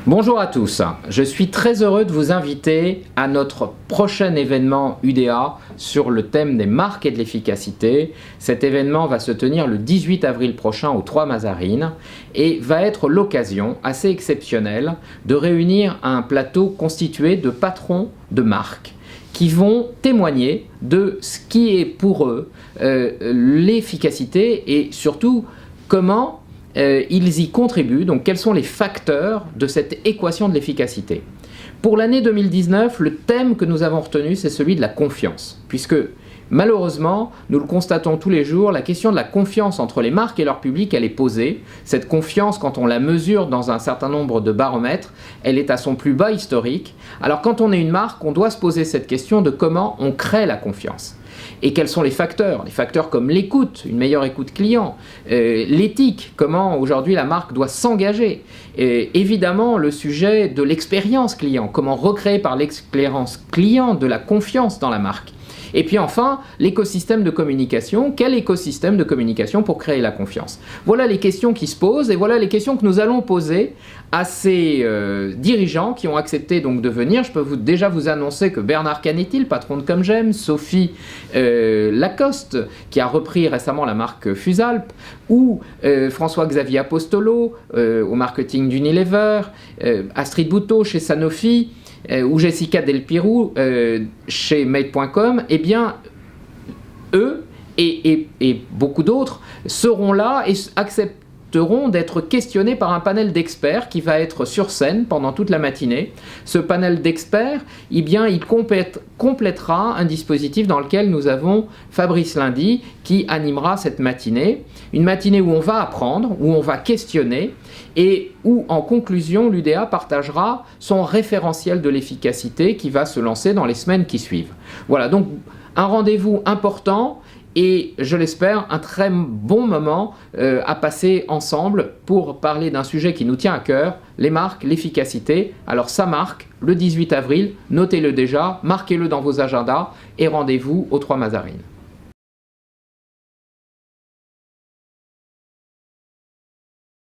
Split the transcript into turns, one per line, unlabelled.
Bonjour à tous, je suis très heureux de vous inviter à notre prochain événement UDA sur le thème des marques et de l'efficacité. Cet événement va se tenir le 18 avril prochain aux Trois Mazarines et va être l'occasion assez exceptionnelle de réunir un plateau constitué de patrons de marques qui vont témoigner de ce qui est pour eux l'efficacité et surtout comment ils y contribuent, donc quels sont les facteurs de cette équation de l'efficacité. Pour l'année 2019, le thème que nous avons retenu, c'est celui de la confiance, puisque malheureusement, nous le constatons tous les jours, la question de la confiance entre les marques et leur public, elle est posée. Cette confiance, quand on la mesure dans un certain nombre de baromètres, elle est à son plus bas historique. Alors quand on est une marque, on doit se poser cette question de comment on crée la confiance. Et quels sont les facteurs? Les facteurs comme l'écoute, une meilleure écoute client, l'éthique, comment aujourd'hui la marque doit s'engager, évidemment le sujet de l'expérience client, comment recréer par l'expérience client de la confiance dans la marque. Et puis enfin, l'écosystème de communication. Quel écosystème de communication pour créer la confiance? Voilà les questions qui se posent et voilà les questions que nous allons poser à ces dirigeants qui ont accepté donc de venir. Je peux déjà vous annoncer que Bernard Canetti, le patron de Comme J'aime, Sophie Lacoste, qui a repris récemment la marque Fusalp, ou François-Xavier Apostolo au marketing d'Unilever, Astrid Bouteau chez Sanofi, ou Jessica Delpirou chez Made.com, eh bien, eux et beaucoup d'autres seront là et accepteront d'être questionnés par un panel d'experts qui va être sur scène pendant toute la matinée. Ce panel d'experts, eh bien, il complétera un dispositif dans lequel nous avons Fabrice Lundy qui animera cette matinée. Une matinée où on va apprendre, où on va questionner et où, en conclusion, l'UDA partagera son référentiel de l'efficacité qui va se lancer dans les semaines qui suivent. Voilà, donc un rendez-vous important et, je l'espère, un très bon moment à passer ensemble pour parler d'un sujet qui nous tient à cœur, les marques, l'efficacité. Alors ça marque, le 18 avril, notez-le déjà, marquez-le dans vos agendas et rendez-vous aux Trois Mazarines.